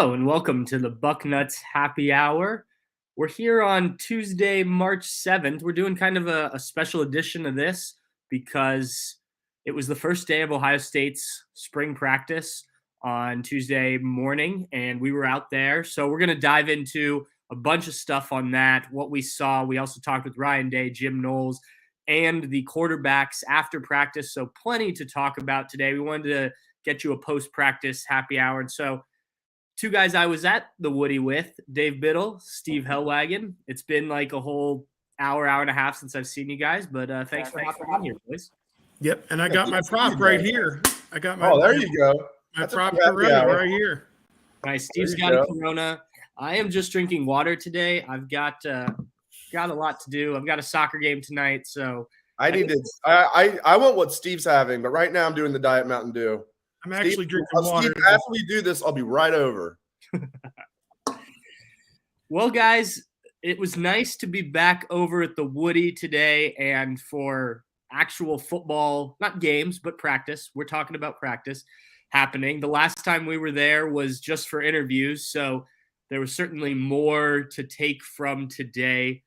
Hello and welcome to the Bucknuts Happy Hour. We're here on Tuesday, March 7th. We're doing kind of a special edition of this because it was the first day of Ohio State's spring practice on Tuesday morning, and we were out there. So we're going to dive into a bunch of stuff on that, what we saw. We also talked with Ryan Day, Jim Knowles, and the quarterbacks after practice. So plenty to talk about today. We wanted to get you a post-practice happy hour. And so two guys I was at the Woody with, Dave Biddle, Steve Hellwagon. It's been like a whole hour and a half since I've seen you guys, but thanks for hopping on here, boys. Yep, and I got my prop right here. I got my there you go. My prop Corona right here. Nice. Steve's got a Corona. I am just drinking water today. I've got a lot to do. I've got a soccer game tonight, so I want what Steve's having, but right now I'm doing the Diet Mountain Dew. I'm actually drinking water. Steve, after we do this, I'll be right over. Well, guys, it was nice to be back over at the Woody today and for actual football, not games, but practice. We're talking about practice happening. The last time we were there was just for interviews, so there was certainly more to take from today.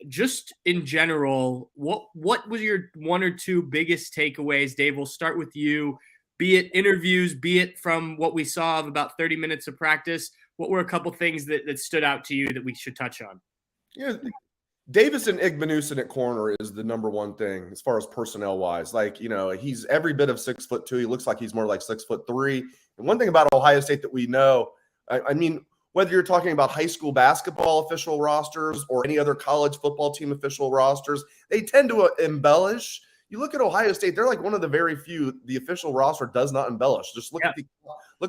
Just in general, what was your one or two biggest takeaways? Dave, we'll start with you. Be it interviews, be it from what we saw of about 30 minutes of practice, what were a couple things that stood out to you that we should touch on? Yeah, Davis and Igbenusin at corner is the number one thing as far as personnel-wise. Like, he's every bit of 6'2". He looks like he's more like 6'3". And one thing about Ohio State that we know, I mean, whether you're talking about high school basketball official rosters or any other college football team official rosters, they tend to embellish. You look at Ohio State; they're like one of the very few. The official roster does not embellish. Just look at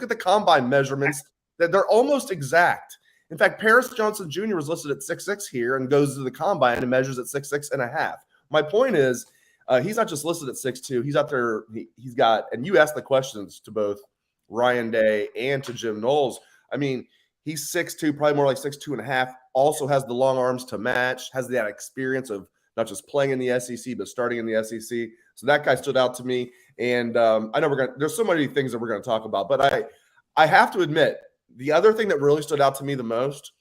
the combine measurements; that they're almost exact. In fact, Paris Johnson Jr. was listed at 6'6" here and goes to the combine and measures at 6'6.5". My point is, he's not just listed at 6'2". He's out there. He's got, and you asked the questions to both Ryan Day and to Jim Knowles. I mean, he's 6'2", probably more like 6'2.5". Also has the long arms to match. Has that experience of not just playing in the SEC, but starting in the SEC. So that guy stood out to me. And I know there's so many things that we're going to talk about, but I have to admit, the other thing that really stood out to me the most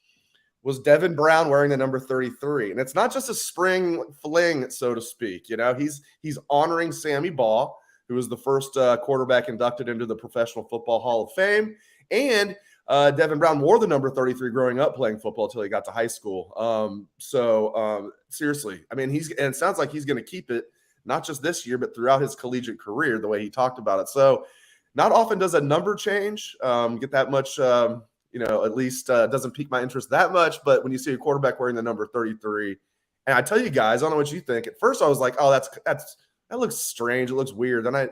was Devin Brown wearing the number 33. And it's not just a spring fling, so to speak. He's honoring Sammy Baugh, who was the first quarterback inducted into the Professional Football Hall of Fame. And Devin Brown wore the number 33 growing up playing football until he got to high school. Seriously, I mean, and it sounds like he's going to keep it not just this year, but throughout his collegiate career, the way he talked about it. So not often does a number change get that much, at least doesn't pique my interest that much. But when you see a quarterback wearing the number 33, and I tell you guys, I don't know what you think. At first I was like, oh, that looks strange. It looks weird. Then the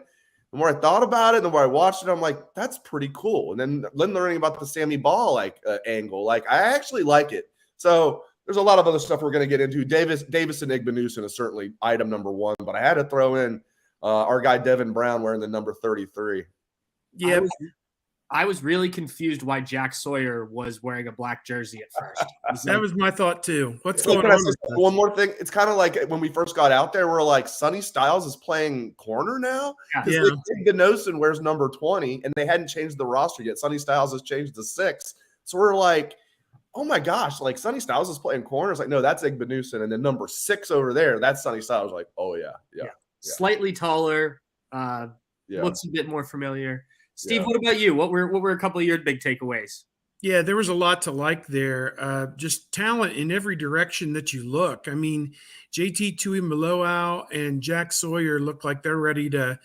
more I thought about it, the more I watched it, I'm like, that's pretty cool. And then learning about the Sammy Baugh angle, I actually like it. So there's a lot of other stuff we're going to get into. Davis and Igbenusin is certainly item number one, but I had to throw in our guy Devin Brown wearing the number 33. Yeah, I was really confused why Jack Sawyer was wearing a black jersey at first. That was my thought too. What's going on? One more thing. It's kind of like when we first got out there, we're like, Sonny Styles is playing corner now? Yeah. Igbenusin wears number 20, and they hadn't changed the roster yet. Sonny Styles has changed to 6. So we're like, oh my gosh, like Sonny Styles is playing corner. It's like, no, that's Igbenusin. And then number 6 over there, that's Sonny Styles. Like, oh yeah. Slightly taller, looks a bit more familiar. Steve, what about you? What were a couple of your big takeaways? Yeah, there was a lot to like there. Just talent in every direction that you look. I mean, JT Tuimoloau and Jack Sawyer look like they're ready to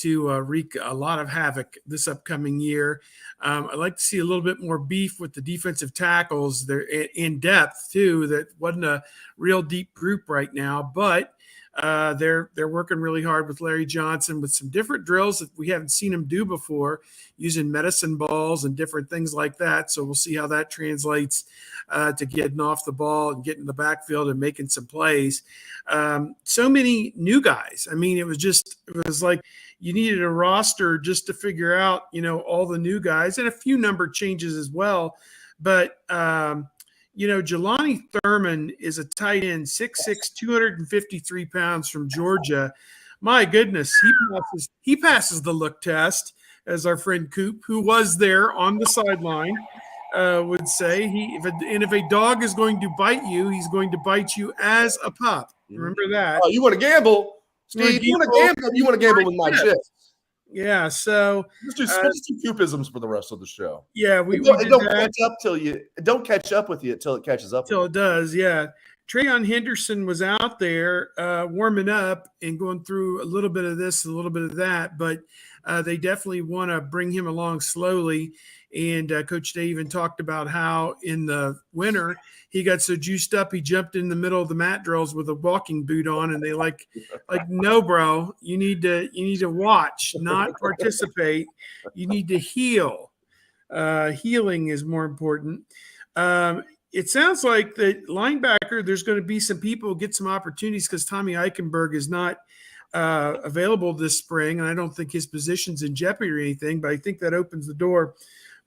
wreak a lot of havoc this upcoming year. I'd like to see a little bit more beef with the defensive tackles. They're in depth too. That wasn't a real deep group right now, but they're working really hard with Larry Johnson with some different drills that we haven't seen him do before, using medicine balls and different things like that. So we'll see how that translates to getting off the ball and getting in the backfield and making some plays. So many new guys. I mean, it was like you needed a roster just to figure out, all the new guys and a few number changes as well. But Jelani Thurman is a tight end, 6'6", 253 pounds from Georgia. My goodness, he passes the look test. as our friend Coop, who was there on the sideline, would say. If a dog is going to bite you, he's going to bite you as a pup. Remember that. Oh, you want to gamble, Steve? You want to gamble? You want to gamble with my chips? Yeah. So let's do Coopisms for the rest of the show. Yeah, we don't did that. Don't catch up with you until it catches up. Until it does, yeah. Trayon Henderson was out there warming up and going through a little bit of this, a little bit of that, but they definitely want to bring him along slowly. And Coach Dave even talked about how in the winter he got so juiced up he jumped in the middle of the mat drills with a walking boot on, and they like no, bro, you need to watch, not participate. You need to heal. Healing is more important. It sounds like the linebacker, there's going to be some people get some opportunities because Tommy Eichenberg is not available this spring, and I don't think his position's in jeopardy or anything, but I think that opens the door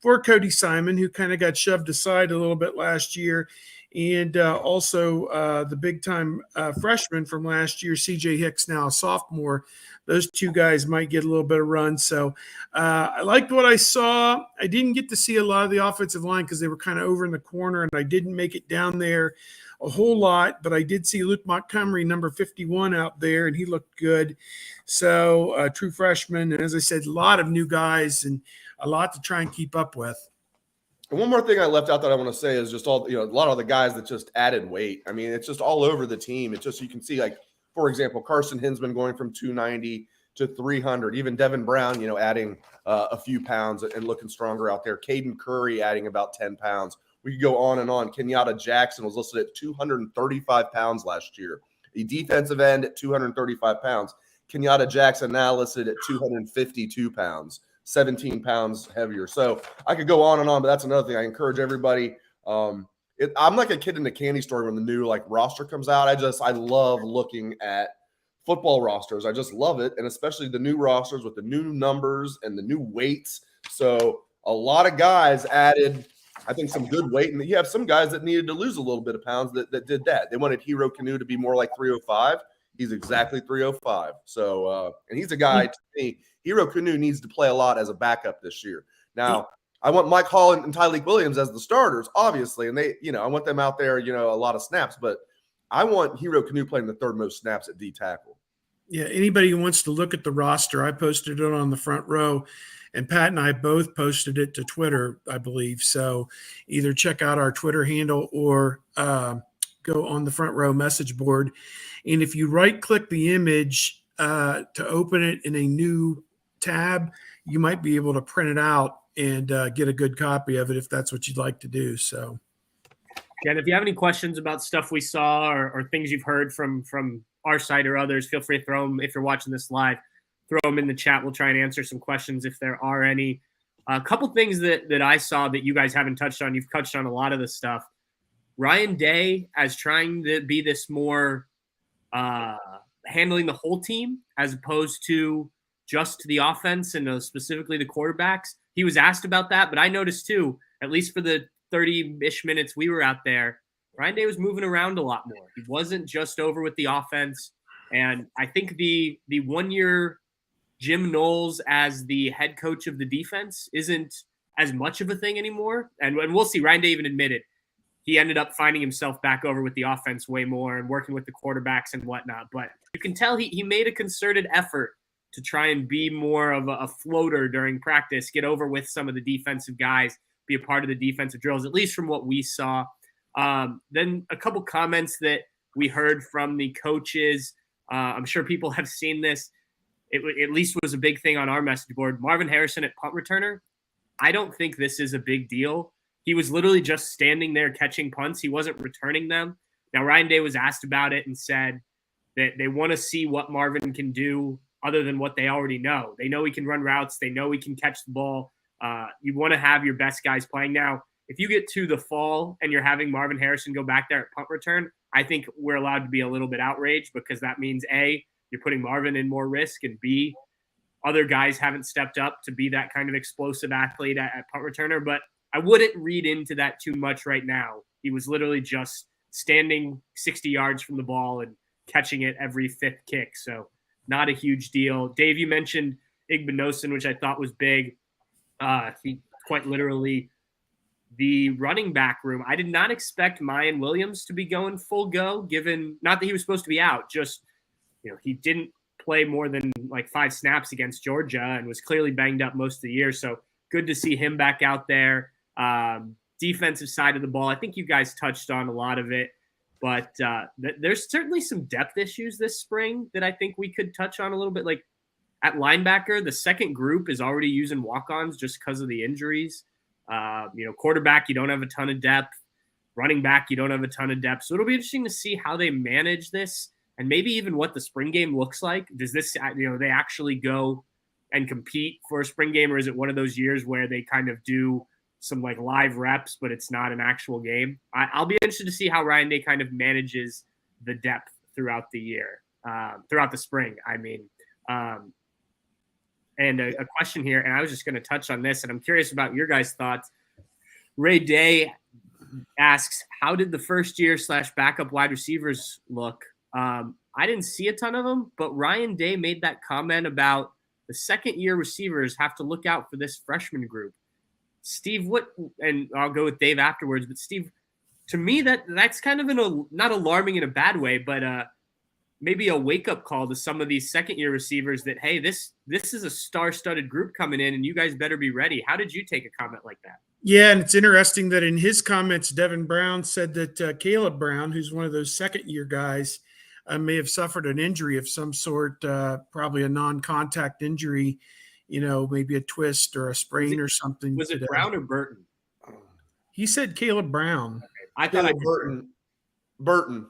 for Cody Simon, who kind of got shoved aside a little bit last year, and also the big-time freshman from last year, C.J. Hicks, now a sophomore. Those two guys might get a little bit of run. So I liked what I saw. I didn't get to see a lot of the offensive line because they were kind of over in the corner, and I didn't make it down there a whole lot, but I did see Luke Montgomery, number 51, out there, and he looked good. So true freshman, and as I said, a lot of new guys and a lot to try and keep up with. And one more thing I left out that I want to say is just all, a lot of the guys that just added weight. I mean, it's just all over the team. It's just, you can see, like, for example, Carson Hinsman going from 290 to 300, even Devin Brown, adding a few pounds and looking stronger out there. Caden Curry adding about 10 pounds. We could go on and on. Kenyatta Jackson was listed at 235 pounds last year. The defensive end at 235 pounds. Kenyatta Jackson now listed at 252 pounds. 17 pounds heavier. So I could go on and on, but that's another thing. I encourage everybody. I'm like a kid in the candy store when the new roster comes out. I love looking at football rosters. I just love it. And especially the new rosters with the new numbers and the new weights. So a lot of guys added, I think, some good weight. And you have some guys that needed to lose a little bit of pounds that did that. They wanted Hero Canoe to be more like 305. He's exactly 305. So, and he's a guy, to me, Hero Canoe needs to play a lot as a backup this year. Now, I want Mike Holland and Tyleek Williams as the starters, obviously, and they, I want them out there, a lot of snaps, but I want Hero Canoe playing the third most snaps at D tackle. Yeah, anybody who wants to look at the roster, I posted it on the front row, and Pat and I both posted it to Twitter, I believe. So either check out our Twitter handle or go on the front row message board. And if you right-click the image to open it in a new tab, you might be able to print it out and get a good copy of it if that's what you'd like to do. So, yeah, and if you have any questions about stuff we saw or things you've heard from our site or others, feel free to throw them. If you're watching this live, throw them in the chat. We'll try and answer some questions if there are any. A couple things that I saw that you guys haven't touched on. You've touched on a lot of this stuff. Ryan Day as trying to be this more handling the whole team as opposed to just the offense and specifically the quarterbacks. He was asked about that, but I noticed too, at least for the 30-ish minutes we were out there, Ryan Day was moving around a lot more. He wasn't just over with the offense. And I think the 1 year Jim Knowles as the head coach of the defense isn't as much of a thing anymore. And we'll see. Ryan Day even admitted he ended up finding himself back over with the offense way more and working with the quarterbacks and whatnot. But you can tell he made a concerted effort to try and be more of a floater during practice, get over with some of the defensive guys, be a part of the defensive drills, at least from what we saw. Then a couple comments that we heard from the coaches. I'm sure people have seen this. It at least was a big thing on our message board. Marvin Harrison at punt returner. I don't think this is a big deal. He was literally just standing there catching punts. He wasn't returning them. Now, Ryan Day was asked about it and said that they want to see what Marvin can do other than what they already know. They know he can run routes. They know he can catch the ball. You want to have your best guys playing. Now, if you get to the fall and you're having Marvin Harrison go back there at punt return, I think we're allowed to be a little bit outraged because that means, A, you're putting Marvin in more risk, and B, other guys haven't stepped up to be that kind of explosive athlete at punt returner. But I wouldn't read into that too much right now. He was literally just standing 60 yards from the ball and catching it every fifth kick. So not a huge deal. Dave, you mentioned Igbinosun, which I thought was big. He quite literally the running back room. I did not expect Mayan Williams to be going full go, given not that he was supposed to be out, just he didn't play more than like 5 snaps against Georgia and was clearly banged up most of the year. So good to see him back out there. Defensive side of the ball, I think you guys touched on a lot of it, but there's certainly some depth issues this spring that I think we could touch on a little bit. Like at linebacker, the second group is already using walk-ons just because of the injuries. Quarterback, you don't have a ton of depth. Running back, you don't have a ton of depth. So it'll be interesting to see how they manage this and maybe even what the spring game looks like. Does this, they actually go and compete for a spring game, or is it one of those years where they kind of do some like live reps, but it's not an actual game? I'll be interested to see how Ryan Day kind of manages the depth throughout the year, throughout the spring. And a question here, and I was just going to touch on this, and I'm curious about your guys' thoughts. Ray Day asks, how did the first-year / backup wide receivers look? I didn't see a ton of them, but Ryan Day made that comment about the second-year receivers have to look out for this freshman group. Steve, and I'll go with Dave afterwards, but Steve, to me, that's kind of not alarming in a bad way, but maybe a wake-up call to some of these second-year receivers that, hey, this is a star-studded group coming in, and you guys better be ready. How did you take a comment like that? Yeah, and it's interesting that in his comments, Devin Brown said that Caleb Brown, who's one of those second-year guys, may have suffered an injury of some sort, probably a non-contact injury, maybe a twist or a sprain or something. Was it Brown or Burton? He said Caleb Brown. Okay. I thought Burton.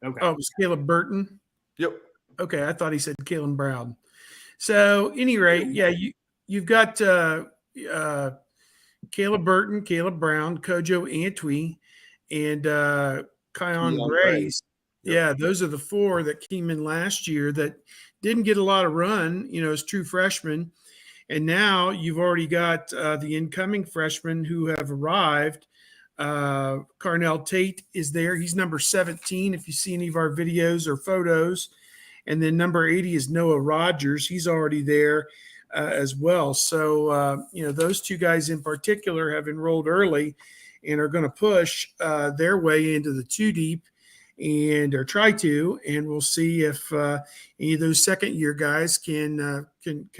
Okay. Oh, it was Caleb Burton? Yep. Okay, I thought he said Caleb Brown. So, any rate, yeah, you've got Caleb Burton, Caleb Brown, Kojo Antwi, and Keon Grace. Yep. Yeah, those are the 4 that came in last year that didn't get a lot of run, as true freshmen. And now you've already got the incoming freshmen who have arrived. Carnell Tate is there. He's number 17 if you see any of our videos or photos. And then number 80 is Noah Rogers. He's already there as well. So, those 2 guys in particular have enrolled early and are going to push their way into the 2 deep or try to. And we'll see if any of those second-year guys can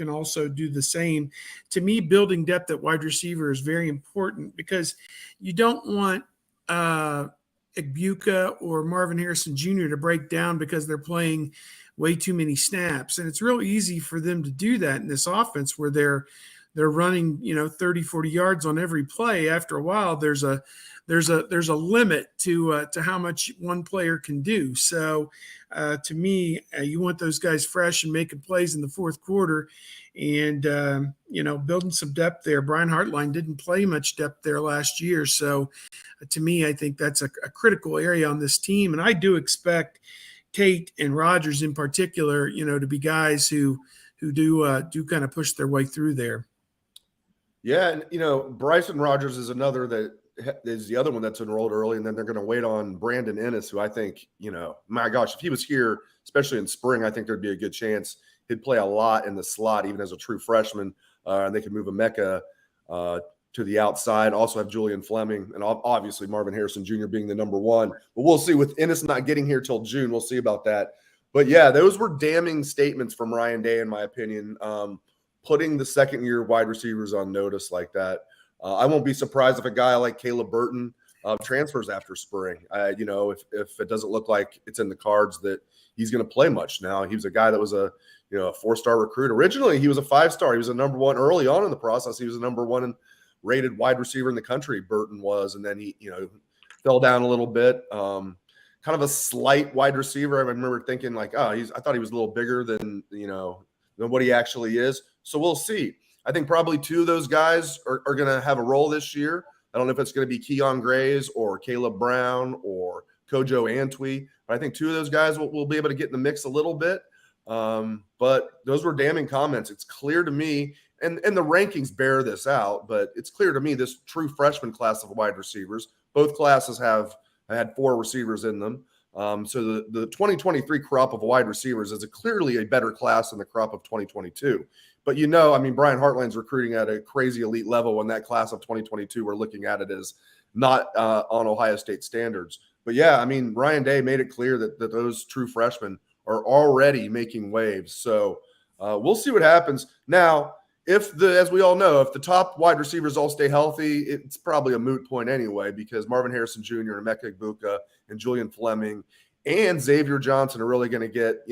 also do the same. To me, building depth at wide receiver is very important because you don't want Egbuka or Marvin Harrison Jr. to break down because they're playing way too many snaps. And it's real easy for them to do that in this offense where they're running, 30, 40 yards on every play. After a while, there's a limit to how much one player can do. So to me, you want those guys fresh and making plays in the fourth quarter and, building some depth there. Brian Hartline didn't play much depth there last year. So to me, I think that's a critical area on this team. And I do expect Tate and Rogers in particular, to be guys who do kind of push their way through there. Yeah. And, Bryson Rogers is another that is the other one that's enrolled early, and then they're going to wait on Brandon Ennis, who I think, my gosh, if he was here, especially in spring, I think there'd be a good chance he'd play a lot in the slot, even as a true freshman, and they could move Emeka to the outside. Also have Julian Fleming, and obviously Marvin Harrison Jr. being the number 1. But we'll see with Ennis not getting here till June. We'll see about that. But, yeah, those were damning statements from Ryan Day, in my opinion, putting the second-year wide receivers on notice like that. I won't be surprised if a guy like Caleb Burton transfers after spring. If it doesn't look like it's in the cards that he's going to play much now. He was a guy that was a 4-star recruit. Originally, he was a 5-star. He was a number 1 early on in the process. He was a number 1 rated wide receiver in the country, Burton was. And then he, fell down a little bit. Kind of a slight wide receiver. I remember thinking like, I thought he was a little bigger than what he actually is. So we'll see. I think probably 2 of those guys are going to have a role this year. I don't know if it's going to be Keon Grays or Caleb Brown or Kojo Antwi, but I think 2 of those guys will be able to get in the mix a little bit. But those were damning comments. It's clear to me, and the rankings bear this out, but it's clear to me this true freshman class of wide receivers, both classes have had 4 receivers in them. So the 2023 crop of wide receivers is clearly a better class than the crop of 2022. But I mean, Brian Hartline's recruiting at a crazy elite level. When that class of 2022, we're looking at it as not on Ohio State standards. But yeah, I mean, Ryan Day made it clear that those true freshmen are already making waves. So we'll see what happens. Now, as we all know, if the top wide receivers all stay healthy, it's probably a moot point anyway, because Marvin Harrison Jr. and Emeka Egbuka and Julian Fleming and Xavier Johnson are really going to get,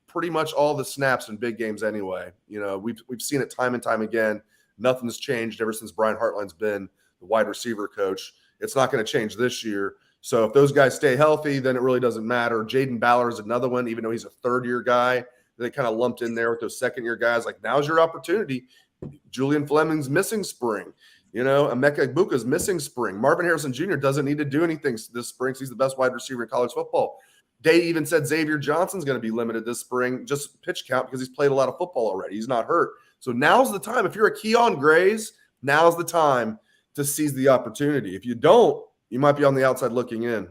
pretty much all the snaps in big games anyway. We've seen it time and time again. Nothing's changed ever since Brian Hartline's been the wide receiver coach. It's not going to change this year. So if those guys stay healthy, then it really doesn't matter. Jaden Ballard is another one, even though he's a third-year guy. They kind of lumped in there with those second-year guys. Like, now's your opportunity. Julian Fleming's missing spring. Emeka Egbuka's missing spring. Marvin Harrison Jr. doesn't need to do anything this spring. So he's the best wide receiver in college football. Day even said Xavier Johnson's going to be limited this spring, just pitch count, because he's played a lot of football already. He's not hurt. So now's the time. If you're a Keon Grays, now's the time to seize the opportunity. If you don't, you might be on the outside looking in.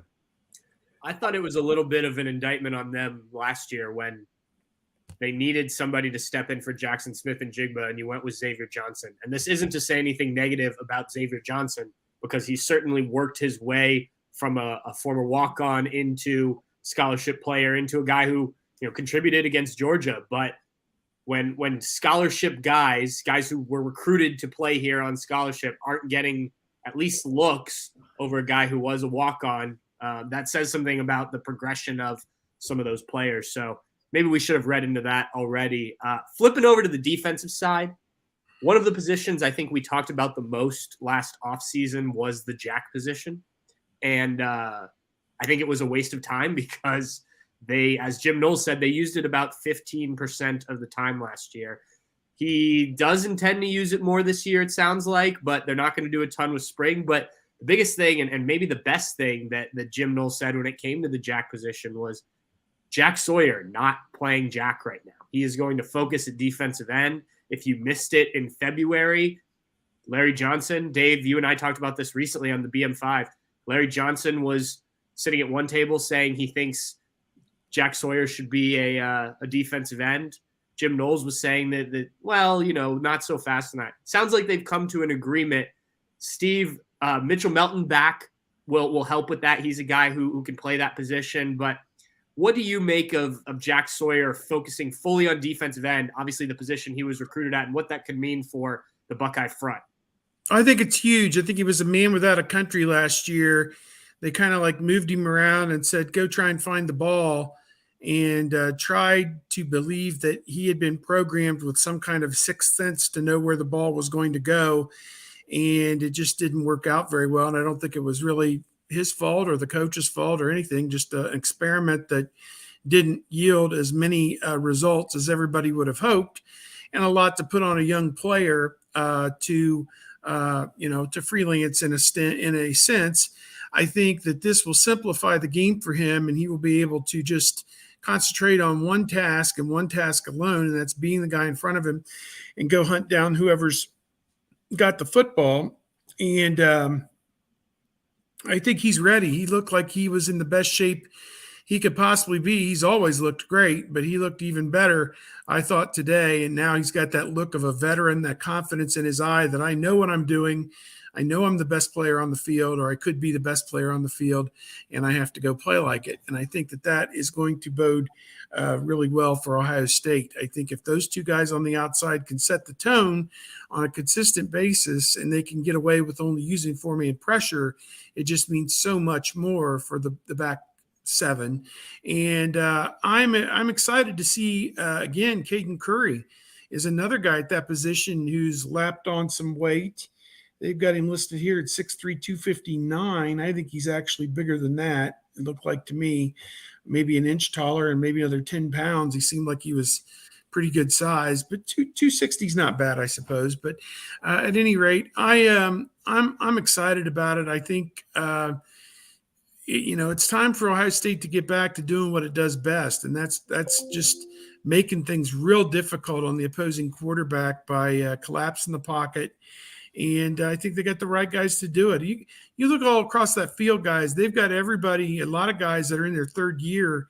I thought it was a little bit of an indictment on them last year when they needed somebody to step in for Jackson Smith and Jigba, and you went with Xavier Johnson. And this isn't to say anything negative about Xavier Johnson, because he certainly worked his way from a former walk-on into scholarship player, into a guy who contributed against Georgia. But when scholarship guys who were recruited to play here on scholarship aren't getting at least looks over a guy who was a walk-on, that says something about the progression of some of those players. So maybe we should have read into that already. Flipping over to the defensive side, one of the positions I think we talked about the most last offseason was the jack position. And I think it was a waste of time, because they, as Jim Knowles said, they used it about 15% of the time last year. He does intend to use it more this year, it sounds like, but they're not going to do a ton with spring. But the biggest thing, and maybe the best thing that Jim Knowles said when it came to the jack position, was Jack Sawyer not playing jack right now. He is going to focus at defensive end. If you missed it in February, Larry Johnson, Dave, you and I talked about this recently on the BM5. Larry Johnson was sitting at one table saying he thinks Jack Sawyer should be a defensive end. Jim Knowles was saying that not so fast on that. Sounds like they've come to an agreement. Steve, Mitchell Melton back will help with that. He's a guy who can play that position. But what do you make of Jack Sawyer focusing fully on defensive end, obviously the position he was recruited at, and what that could mean for the Buckeye front? I think it's huge. I think he was a man without a country last year. They kind of moved him around and said, go try and find the ball, and tried to believe that he had been programmed with some kind of sixth sense to know where the ball was going to go. And it just didn't work out very well. And I don't think it was really his fault or the coach's fault or anything, just an experiment that didn't yield as many results as everybody would have hoped, and a lot to put on a young player to freelance in a sense. I think that this will simplify the game for him, and he will be able to just concentrate on one task and one task alone, and that's being the guy in front of him and go hunt down whoever's got the football. And I think he's ready. He looked like he was in the best shape he could possibly be. He's always looked great, but he looked even better, I thought, today. And now he's got that look of a veteran, that confidence in his eye that I know what I'm doing. I know I'm the best player on the field, or I could be the best player on the field, and I have to go play like it. And I think that is going to bode really well for Ohio State. I think if those two guys on the outside can set the tone on a consistent basis, and they can get away with only using four-man pressure, it just means so much more for the back seven. And I'm excited to see, again, Caden Curry is another guy at that position who's lapped on some weight. They've got him listed here at 6'3", 259. I think he's actually bigger than that. It looked like to me maybe an inch taller and maybe another 10 pounds. He seemed like he was pretty good size, but 260 is not bad, I suppose. But at any rate, I'm excited about it. I think it's time for Ohio State to get back to doing what it does best, and that's just making things real difficult on the opposing quarterback by collapsing the pocket. And I think they got the right guys to do it. You look all across that field, guys, they've got everybody, a lot of guys that are in their third year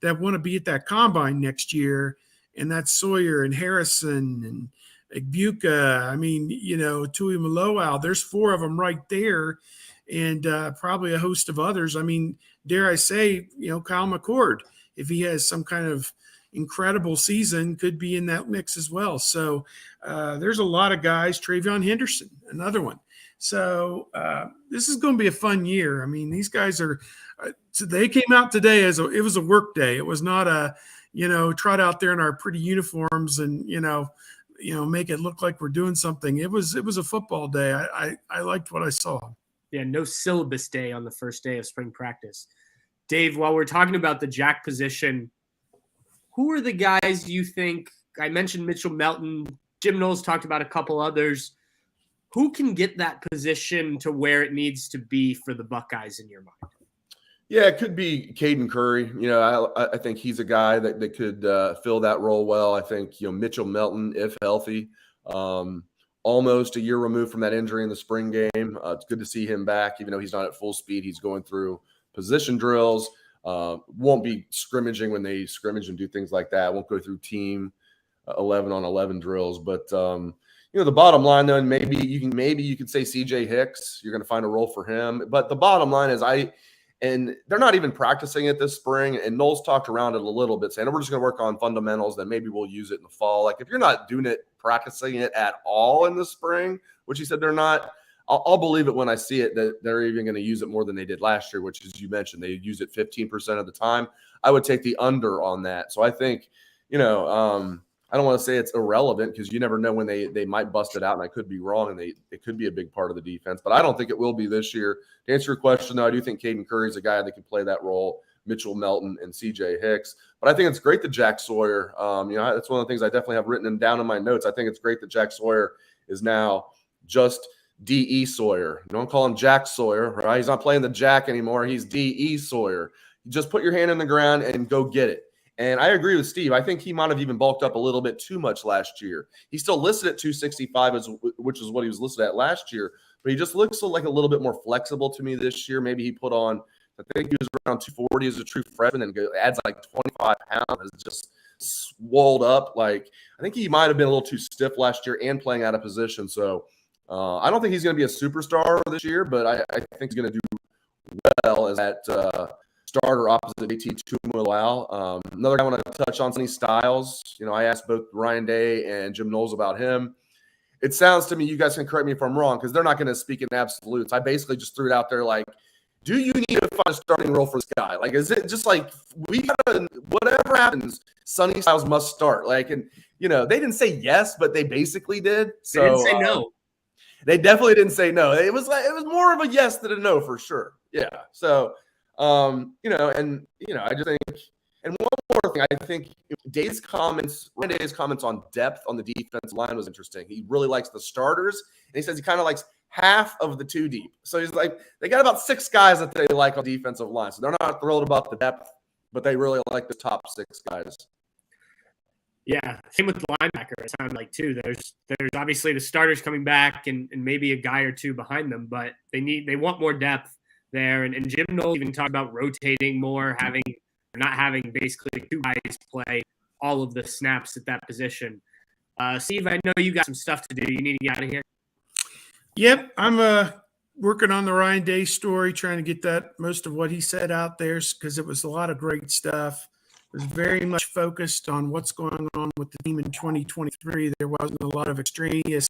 that want to be at that combine next year. And that's Sawyer and Harrison Igbuka, I mean, Tui Maloau, there's four of them right there, and probably a host of others. I mean, dare I say, Kyle McCord, if he has some kind of incredible season, could be in that mix as well. So there's a lot of guys. Travion Henderson, another one. So this is going to be a fun year. I mean, these guys are. So they came out today it was a work day. It was not a, trot out there in our pretty uniforms and make it look like we're doing something. It was a football day. I liked what I saw. Yeah, no syllabus day on the first day of spring practice. Dave, while we're talking about the jack position, who are the guys you think? I mentioned Mitchell Melton. Jim Knowles talked about a couple others. Who can get that position to where it needs to be for the Buckeyes in your mind? Yeah, it could be Caden Curry. I think he's a guy that could fill that role well. I think, Mitchell Melton, if healthy, almost a year removed from that injury in the spring game. It's good to see him back, even though he's not at full speed. He's going through position drills. Won't be scrimmaging when they scrimmage and do things like that. Won't go through team 11-on-11 drills. But, the bottom line, though, and maybe you could say CJ Hicks. You're going to find a role for him. But the bottom line is and they're not even practicing it this spring. And Knowles talked around it a little bit, saying, we're just going to work on fundamentals. Then maybe we'll use it in the fall. Like, if you're not doing it, practicing it at all in the spring, which he said they're not, I'll believe it when I see it that they're even going to use it more than they did last year, which, as you mentioned, they use it 15% of the time. I would take the under on that. So I think, I don't want to say it's irrelevant because you never know when they might bust it out, and I could be wrong, and it could be a big part of the defense. But I don't think it will be this year. To answer your question, though, I do think Caden Curry is a guy that can play that role, Mitchell Melton and CJ Hicks. But I think it's great that Jack Sawyer, that's one of the things I definitely have written down in my notes. I think it's great that Jack Sawyer is now just D.E. Sawyer. Don't call him Jack Sawyer, right? He's not playing the Jack anymore. He's D.E. Sawyer. You just put your hand in the ground and go get it. And I agree with Steve. I think he might have even bulked up a little bit too much last year. He's still listed at 265, which is what he was listed at last year. But he just looks like a little bit more flexible to me this year. Maybe he put on, I think he was around 240 as a true freshman and adds like 25 pounds. It's just swolled up. Like, I think he might have been a little too stiff last year and playing out of position. So I don't think he's going to be a superstar this year, but I think he's going to do well as that starter opposite JT Tuimoloau. Another guy I want to touch on, Sonny Styles. I asked both Ryan Day and Jim Knowles about him. It sounds to me, you guys can correct me if I'm wrong, because they're not going to speak in absolutes. I basically just threw it out there like, do you need to find a starting role for this guy? Like, is it just like, we gotta, whatever happens, Sonny Styles must start? Like, and they didn't say yes, but they basically did. So they didn't say no. They definitely didn't say no. It was more of a yes than a no for sure. Yeah. So I just think, and one more thing, I think Ryan Day's comments on depth on the defensive line was interesting. He really likes the starters, and he says he kind of likes half of the two deep. So he's like, they got about 6 guys that they like on defensive line. So they're not thrilled about the depth, but they really like the top 6 guys. Yeah, same with the linebacker. It sounded like too. There's obviously the starters coming back and maybe a guy or two behind them, but they want more depth there. And Jim Knowles even talked about rotating more, not having basically 2 guys play all of the snaps at that position. Steve, I know you got some stuff to do. You need to get out of here. Yep, I'm working on the Ryan Day story, trying to get that most of what he said out there because it was a lot of great stuff. It was very much focused on what's going on with the team in 2023. There wasn't a lot of extraneous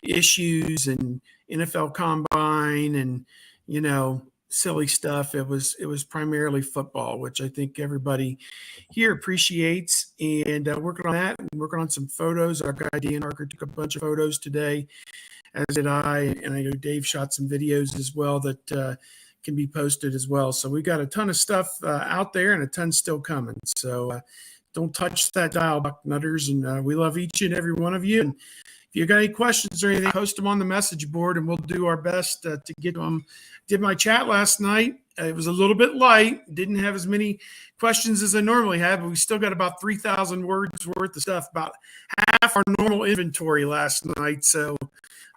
issues and NFL Combine and silly stuff. It was primarily football, which I think everybody here appreciates. And working on that and working on some photos. Our guy Dan Harker took a bunch of photos today, as did I. And I know Dave shot some videos as well that can be posted as well. So we got a ton of stuff out there and a ton still coming. So don't touch that dial, Bucknutters. And we love each and every one of you. And if you got any questions or anything, post them on the message board and we'll do our best to get them. Did my chat last night. It was a little bit light. Didn't have as many questions as I normally have, but we still got about 3,000 words worth of stuff, about half our normal inventory last night. So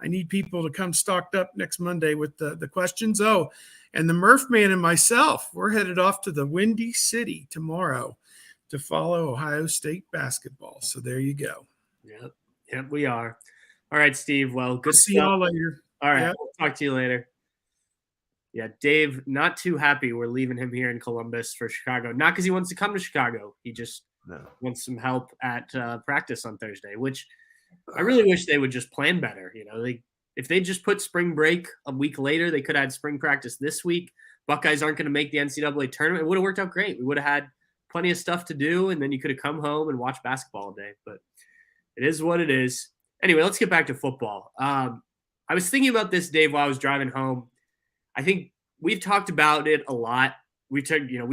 I need people to come stocked up next Monday with the questions. Oh, and the Murph Man and myself, we're headed off to the Windy City tomorrow to follow Ohio State basketball. So there you go. Yep. Yep, we are. All right, Steve. Well, good See stuff. y'all later. All right, Yeah. we'll talk to you later. Yeah, Dave, not too happy we're leaving him here in Columbus for Chicago. Not because he wants to come to Chicago. He just wants some help at practice on Thursday, which I really wish they would just plan better. If they just put spring break a week later, they could have had spring practice this week. Buckeyes aren't going to make the NCAA tournament. It would have worked out great. We would have had plenty of stuff to do, and then you could have come home and watched basketball all day. But it is what it is. Anyway, let's get back to football. I was thinking about this, Dave, while I was driving home. I think we've talked about it a lot. We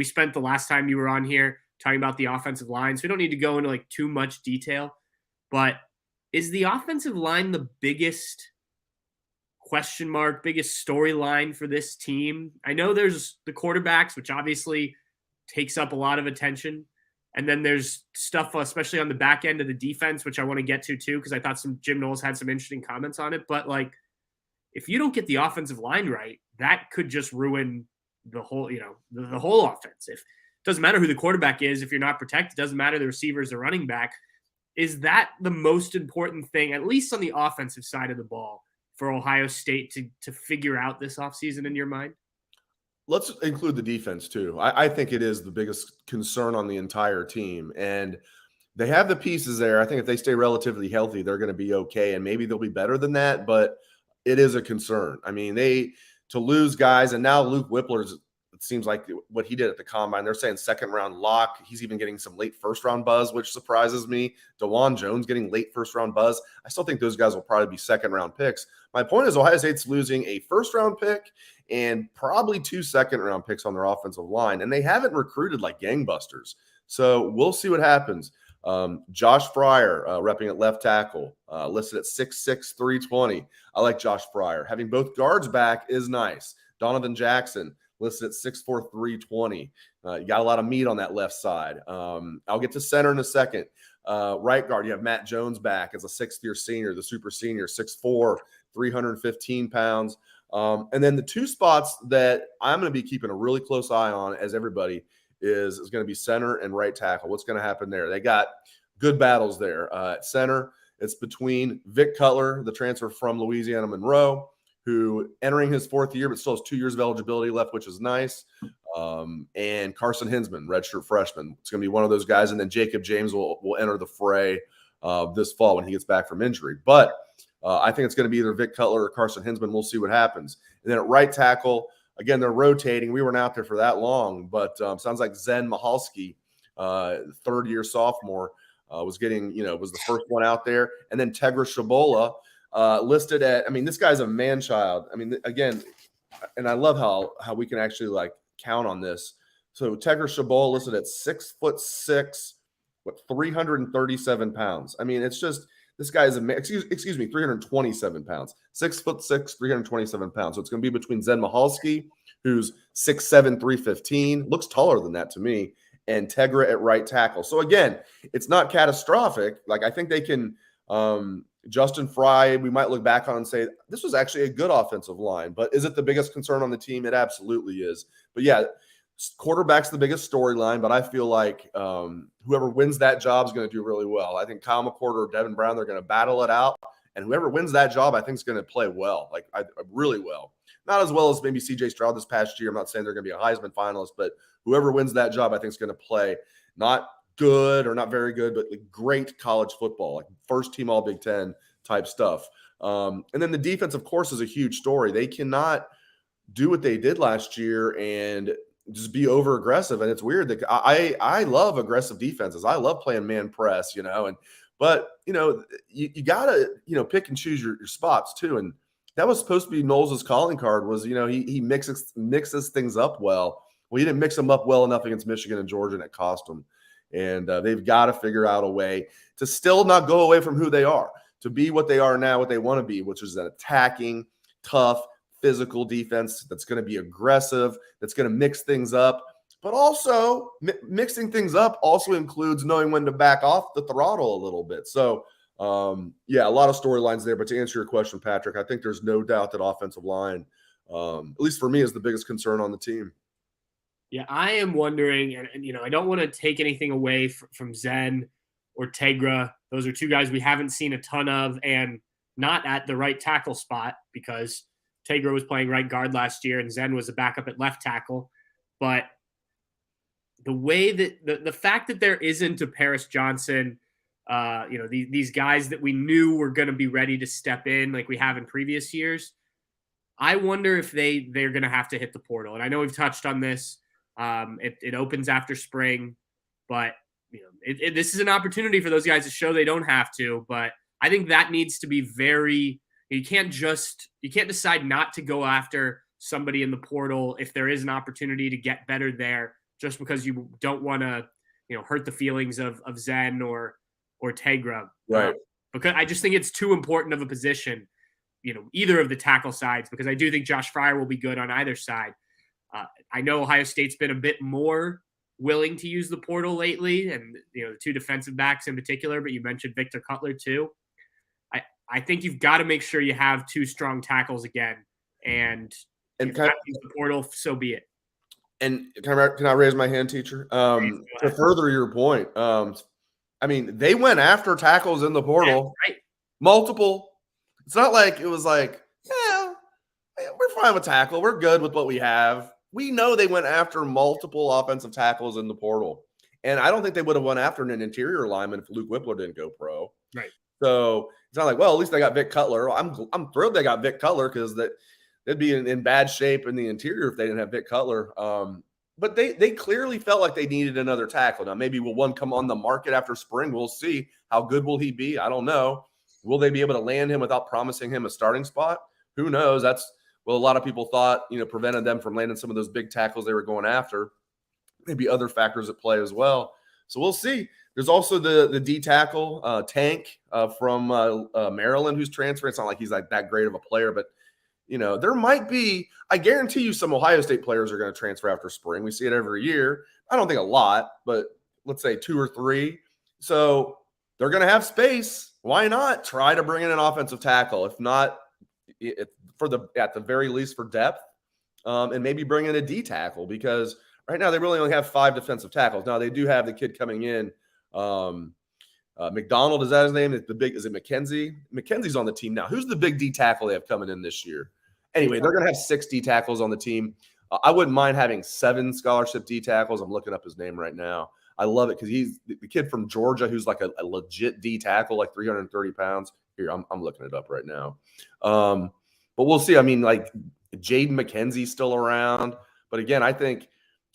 spent the last time you were on here talking about the offensive line, so we don't need to go into like too much detail. But is the offensive line the biggest question mark, biggest storyline for this team? I know there's the quarterbacks, which obviously takes up a lot of attention. And then there's stuff, especially on the back end of the defense, which I want to get to too, because I thought Jim Knowles had some interesting comments on it. But like, if you don't get the offensive line right, that could just ruin the whole, the whole offense. It doesn't matter who the quarterback is, if you're not protected, it doesn't matter the receivers or running back. Is that the most important thing, at least on the offensive side of the ball, for Ohio State to figure out this offseason in your mind? Let's include the defense too. I think it is the biggest concern on the entire team. And they have the pieces there. I think if they stay relatively healthy, they're going to be okay. And maybe they'll be better than that, but it is a concern. I mean, to lose guys, and now Luke Whippler's, it seems like what he did at the combine, they're saying second round lock. He's even getting some late first round buzz, which surprises me. DeJuan Jones getting late first round buzz. I still think those guys will probably be second round picks. My point is Ohio State's losing a first round pick and probably 2 second round picks on their offensive line. And they haven't recruited like gangbusters. So we'll see what happens. Josh Fryer, repping at left tackle, listed at 6'6", 320. I like Josh Fryer. Having both guards back is nice. Donovan Jackson, listed at 6'4", 320. You got a lot of meat on that left side. I'll get to center in a second. Right guard, you have Matt Jones back as a sixth-year senior, the super senior, 6'4", 315 pounds. And then the two spots that I'm going to be keeping a really close eye on, as everybody is going to be center and right tackle. What's going to happen there? They got good battles there. At center, it's between Vic Cutler, the transfer from Louisiana Monroe, who entering his fourth year, but still has 2 years of eligibility left, which is nice. And Carson Hinsman, redshirt freshman. It's going to be one of those guys. And then Jacob James will enter the fray this fall when he gets back from injury. But I think it's going to be either Vic Cutler or Carson Hinsman. We'll see what happens. And then at right tackle, again, they're rotating. We weren't out there for that long, but sounds like Zen Mahalski, third-year sophomore, was the first one out there. And then Tegra Shabola, listed at, this guy's a man-child. Again, and I love how we can actually count on this. So Tegra Shabola listed at 6'6", 337 pounds. It's just, this guy is excuse me, 327 pounds, 6'6", 327 pounds. So it's going to be between Zen Mahalski, who's 6'7", 315, looks taller than that to me, and Tegra at right tackle. So again, it's not catastrophic. I think they can, Justin Fry, we might look back on and say, this was actually a good offensive line, but is it the biggest concern on the team? It absolutely is. But yeah, quarterback's the biggest storyline, but I feel like whoever wins that job is going to do really well. I think Kyle McCord or Devin Brown, they're going to battle it out, and whoever wins that job, I think is going to play well, really well. Not as well as maybe C.J. Stroud this past year. I'm not saying they're going to be a Heisman finalist, but whoever wins that job, I think is going to play not good or not very good, but great college football, first team all Big Ten type stuff. And then the defense, of course, is a huge story. They cannot do what they did last year and just be over aggressive. And it's weird that I love aggressive defenses. I love playing man press, but you gotta, pick and choose your spots too. And that was supposed to be Knowles' calling card was, he mixes things up well. Well, he didn't mix them up well enough against Michigan and Georgia, and it cost them. And they've got to figure out a way to still not go away from who they are, to be what they are now, what they want to be, which is an attacking, tough, physical defense that's going to be aggressive, that's going to mix things up. But also, mixing things up also includes knowing when to back off the throttle a little bit. So, a lot of storylines there. But to answer your question, Patrick, I think there's no doubt that offensive line, at least for me, is the biggest concern on the team. Yeah, I am wondering, and I don't want to take anything away from Zen or Tegra. Those are two guys we haven't seen a ton of, and not at the right tackle spot because Tegra was playing right guard last year and Zen was a backup at left tackle. But the way that the fact that there isn't a Paris Johnson, these guys that we knew were going to be ready to step in like we have in previous years, I wonder if they're going to have to hit the portal. And I know we've touched on this. It opens after spring, but this is an opportunity for those guys to show they don't have to. But I think that needs to be you can't decide not to go after somebody in the portal if there is an opportunity to get better there just because you don't want to, hurt the feelings of Zen or Tegra. Right. Because I just think it's too important of a position, either of the tackle sides, because I do think Josh Fryer will be good on either side. I know Ohio State's been a bit more willing to use the portal lately, and the two defensive backs in particular, but you mentioned Victor Cutler too. I think you've got to make sure you have two strong tackles again, and if you use the portal, so be it. And can I raise my hand, teacher? To further your point, they went after tackles in the portal, right. Multiple. It's not like it was like, yeah, we're fine with tackle. We're good with what we have. We know they went after multiple offensive tackles in the portal. And I don't think they would have went after an interior lineman if Luke Whippler didn't go pro. Right. So it's not like, well, at least they got Vic Cutler. I'm thrilled they got Vic Cutler because they'd be in bad shape in the interior if they didn't have Vic Cutler. But they clearly felt like they needed another tackle. Now, maybe will one come on the market after spring? We'll see. How good will he be? I don't know. Will they be able to land him without promising him a starting spot? Who knows? That's what a lot of people thought, prevented them from landing some of those big tackles they were going after. Maybe other factors at play as well. So we'll see. There's also the D tackle, Tank from Maryland, who's transferring. It's not like he's like that great of a player, but there might be, I guarantee you some Ohio State players are going to transfer after spring. We see it every year. I don't think a lot, but let's say 2 or 3. So they're going to have space. Why not try to bring in an offensive tackle? If not, at the very least for depth, and maybe bring in a D tackle, because right now they really only have 5 defensive tackles. Now they do have the kid coming in. McDonald, is that his name? Is it McKenzie? McKenzie's on the team now. Who's the big D tackle they have coming in this year? Anyway, they're going to have 6 D tackles on the team. I wouldn't mind having 7 scholarship D tackles. I'm looking up his name right now. I love it because he's the kid from Georgia who's like a legit D tackle, like 330 pounds. Here, I'm looking it up right now. But we'll see. Like Jaden McKenzie's still around. But again, I think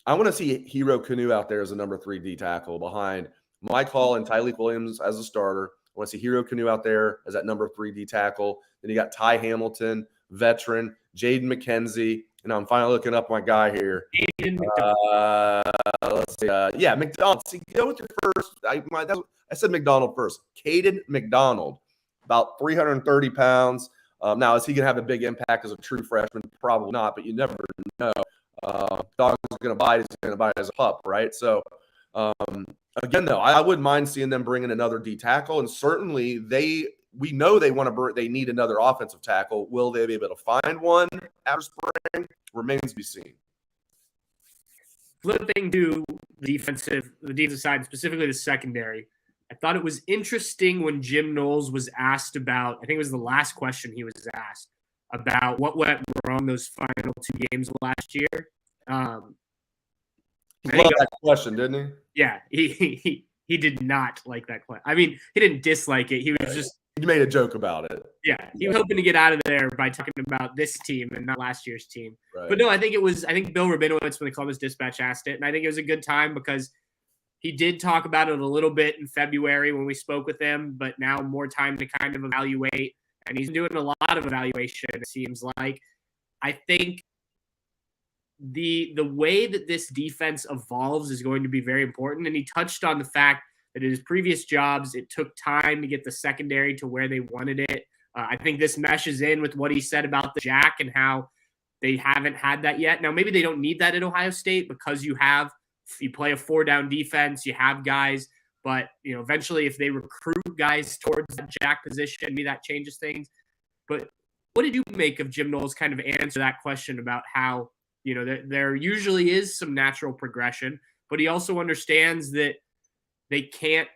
I want to see Hero Kanu out there as a number 3 D tackle behind Mike Hall and Tyleek Williams as a starter. I want to see Hero Kanu out there as that number 3 D tackle. Then you got Ty Hamilton, veteran, Jaden McKenzie, and I'm finally looking up my guy here. Let's see. McDonald. See, go with your first. I said McDonald first. Caden McDonald, about 330 pounds. Now, is he going to have a big impact as a true freshman? Probably not, but you never know. Dog's going to bite. He's going to bite as a pup, right? So, again, though, I wouldn't mind seeing them bring in another D tackle, and certainly we know they need another offensive tackle. Will they be able to find one after spring? Remains to be seen. Flipping to the defensive side, specifically the secondary, I thought it was interesting when Jim Knowles was asked about, I think it was the last question he was asked, about what went wrong those final 2 games last year. He loved that question, didn't he? Yeah, he did not like that question. He didn't dislike it. He was just... He made a joke about it. Yeah, he was hoping to get out of there by talking about this team and not last year's team. Right. But no, I think Bill Rabinowitz from the Columbus Dispatch asked it, and I think it was a good time because he did talk about it a little bit in February when we spoke with him, but now more time to kind of evaluate, and he's doing a lot of evaluation, it seems like. I think the way that this defense evolves is going to be very important, and he touched on the fact that in his previous jobs, it took time to get the secondary to where they wanted it. I think this meshes in with what he said about the jack and how they haven't had that yet. Now, maybe they don't need that at Ohio State because you play a 4-down defense, you have guys, but eventually if they recruit guys towards that jack position, maybe that changes things. But what did you make of Jim Knowles' kind of answer that question about how, there usually is some natural progression, but he also understands that they can't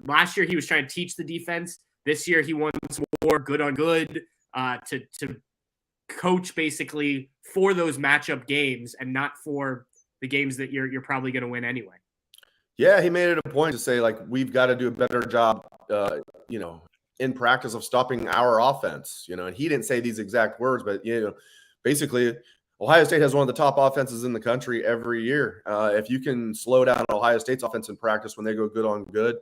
last year he was trying to teach the defense. This year he wants more good on good to coach basically for those matchup games and not for the games that you're probably going to win anyway. Yeah, he made it a point to say, like, we've got to do a better job, in practice of stopping our offense, and he didn't say these exact words, but, basically Ohio State has one of the top offenses in the country every year. If you can slow down Ohio State's offense in practice when they go good on good,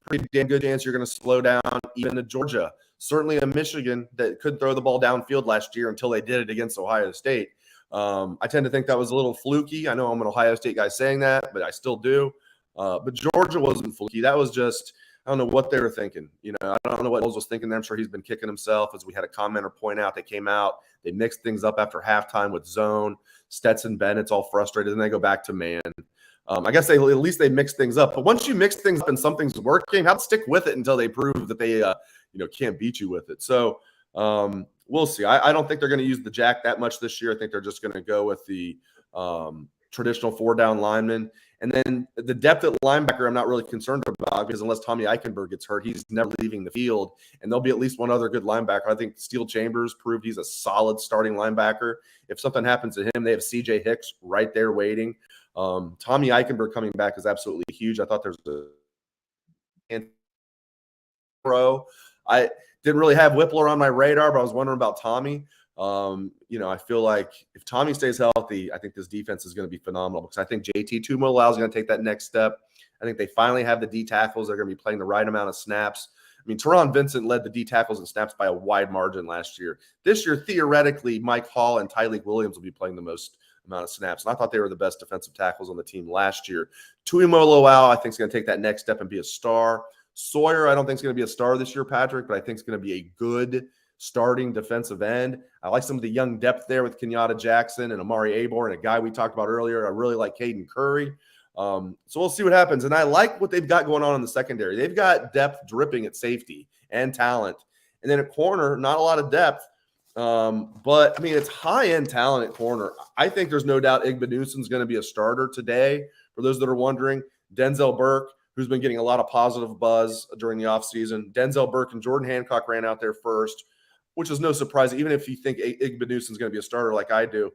pretty damn good chance you're going to slow down even a Georgia, certainly a Michigan that could throw the ball downfield last year until they did it against Ohio State. I tend to think that was a little fluky. I know I'm an Ohio State guy saying that, but I still do. But Georgia wasn't fluky. That was just, I don't know what they were thinking. I don't know what Knowles was thinking. I'm sure he's been kicking himself. As we had a commenter point out, they came out, they mixed things up after halftime with zone. Stetson Bennett's all frustrated, and they go back to man. I guess at least they mixed things up. But once you mix things up and something's working, how to stick with it until they prove that they can't beat you with it. So we'll see. I don't think they're going to use the jack that much this year. I think they're just going to go with the traditional 4-down lineman. And then the depth at linebacker, I'm not really concerned about, because unless Tommy Eichenberg gets hurt, he's never leaving the field. And there'll be at least one other good linebacker. I think Steele Chambers proved he's a solid starting linebacker. If something happens to him, they have CJ Hicks right there waiting. Tommy Eichenberg coming back is absolutely huge. I thought there's a pro. I didn't really have Whippler on my radar, but I was wondering about Tommy. I feel like if Tommy stays healthy, I think this defense is going to be phenomenal, because I think JT Tuimoloau is going to take that next step. I think they finally have the D tackles. They're going to be playing the right amount of snaps. I mean, Teron Vincent led the D tackles and snaps by a wide margin last year. This year, theoretically, Mike Hall and Tyleik Williams will be playing the most amount of snaps. And I thought they were the best defensive tackles on the team last year. Tuimoloau, I think, is going to take that next step and be a star. Sawyer, I don't think is going to be a star this year, Patrick, but I think it's going to be a good starting defensive end. I like some of the young depth there with Kenyatta Jackson and Amari Abor and a guy we talked about earlier. I really like Caden Curry. So we'll see what happens. And I like what they've got going on in the secondary. They've got depth dripping at safety and talent. And then at corner, not a lot of depth. But, I mean, it's high-end talent at corner. I think there's no doubt Igbenuson's going to be a starter today. For those that are wondering, Denzel Burke, who's been getting a lot of positive buzz during the offseason. Denzel Burke and Jordan Hancock ran out there first, which is no surprise. Even if you think Igbenuson's going to be a starter like I do,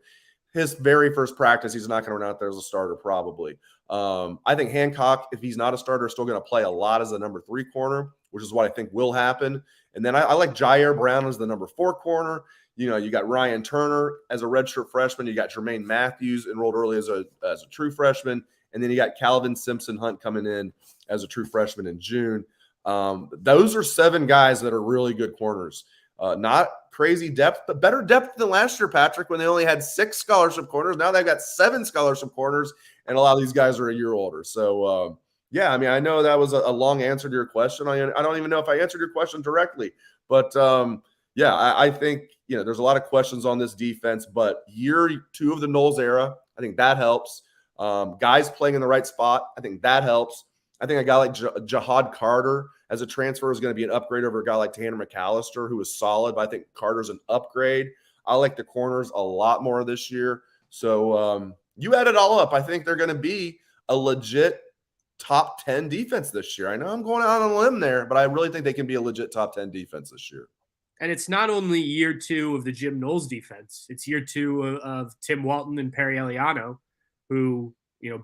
his very first practice, he's not going to run out there as a starter probably. I think Hancock, if he's not a starter, is still going to play a lot as a number 3 corner, which is what I think will happen. And then I like Jair Brown as the number 4 corner. You got Ryan Turner as a redshirt freshman. You got Jermaine Matthews enrolled early as a true freshman. And then you got Calvin Simpson Hunt coming in as a true freshman in June. Those are 7 guys that are really good corners. Not crazy depth, but better depth than last year, Patrick, when they only had 6 scholarship corners. Now they've got 7 scholarship corners, and a lot of these guys are a year older. So, yeah, I mean, I know that was a long answer to your question. I don't even know if I answered your question directly. But, yeah, I think, there's a lot of questions on this defense. But year 2 of the Knowles era, I think that helps. Guys playing in the right spot, I think that helps. I think a guy like Jahad Carter as a transfer is going to be an upgrade over a guy like Tanner McAllister, who is solid, but I think Carter's an upgrade. I like the corners a lot more this year. So you add it all up, I think they're going to be a legit top 10 defense this year. I know I'm going out on a limb there, but I really think they can be a legit top 10 defense this year. And it's not only year 2 of the Jim Knowles defense. It's year 2 of Tim Walton and Perry Eliano, who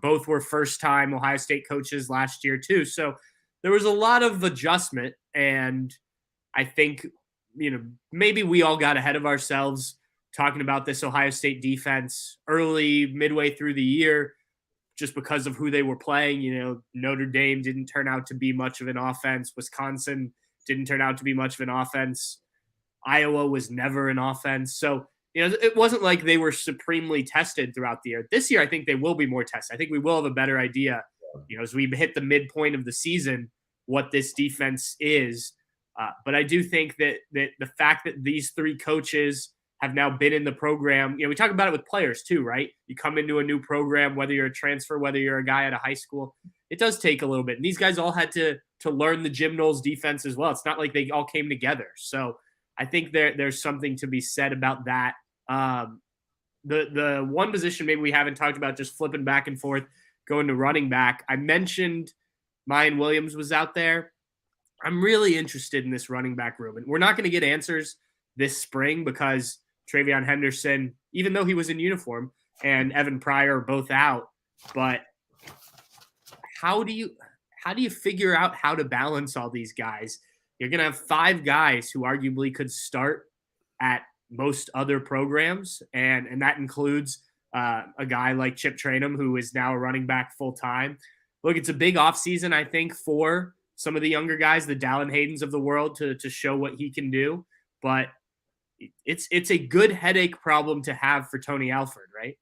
both were first-time Ohio State coaches last year too. So there was a lot of adjustment, and I think, maybe we all got ahead of ourselves talking about this Ohio State defense midway through the year, just because of who they were playing. Notre Dame didn't turn out to be much of an offense. Wisconsin didn't turn out to be much of an offense. Iowa was never an offense. So, it wasn't like they were supremely tested throughout the year. This year, I think they will be more tested. I think we will have a better idea, as we hit the midpoint of the season, what this defense is. But I do think that the fact that these 3 coaches have now been in the program, we talk about it with players too, right? You come into a new program, whether you're a transfer, whether you're a guy out of high school, it does take a little bit. And these guys all had to learn the Jim Knowles defense as well. It's not like they all came together. So I think there's something to be said about that. The one position maybe we haven't talked about, just flipping back and forth, going to running back. I mentioned Mayan Williams was out there. I'm really interested in this running back room. And we're not going to get answers this spring because Travion Henderson, even though he was in uniform, and Evan Pryor are both out. But how do you figure out how to balance all these guys? You're going to have 5 guys who arguably could start at most other programs, and that includes a guy like Chip Trayanum, who is now a running back full time. Look, it's a big offseason, I think, for some of the younger guys, the Dallin Haydens of the world, to show what he can do. But it's a good headache problem to have for Tony Alford, right?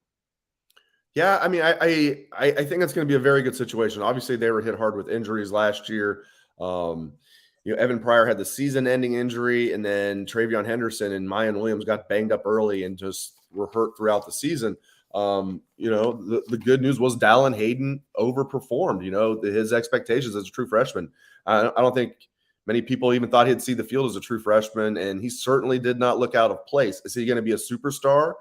Yeah, I mean, I think it's going to be a very good situation. Obviously, they were hit hard with injuries last year. Evan Pryor had the season-ending injury, and then Travion Henderson and Mayan Williams got banged up early and just were hurt throughout the season. The good news was Dallin Hayden overperformed. His expectations as a true freshman. I don't think many people even thought he'd see the field as a true freshman, and he certainly did not look out of place. Is he going to be a superstar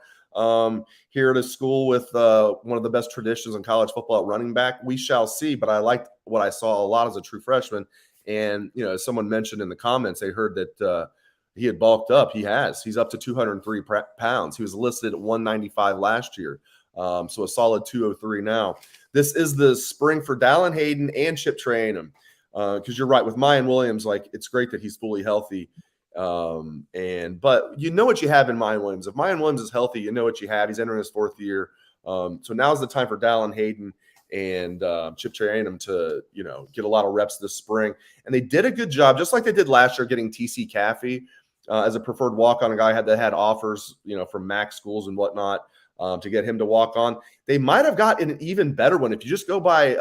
here at a school with one of the best traditions in college football at running back? We shall see, but I liked what I saw a lot as a true freshman. And, as someone mentioned in the comments, they heard that he had bulked up. He's up to 203 pounds. He was listed at 195 last year. So a solid 203 now. This is the spring for Dallin Hayden and Chip Trayanum. Because you're right, with Mayan Williams, it's great that he's fully healthy. But you know what you have in Mayan Williams. If Mayan Williams is healthy, you know what you have. He's entering his 4th year. So now's the time for Dallin Hayden and Chip Trayanum to, get a lot of reps this spring. And they did a good job, just like they did last year, getting TC Caffey as a preferred walk-on, a guy that had offers, from MAC schools and whatnot, to get him to walk on. They might have gotten an even better one if you just go by,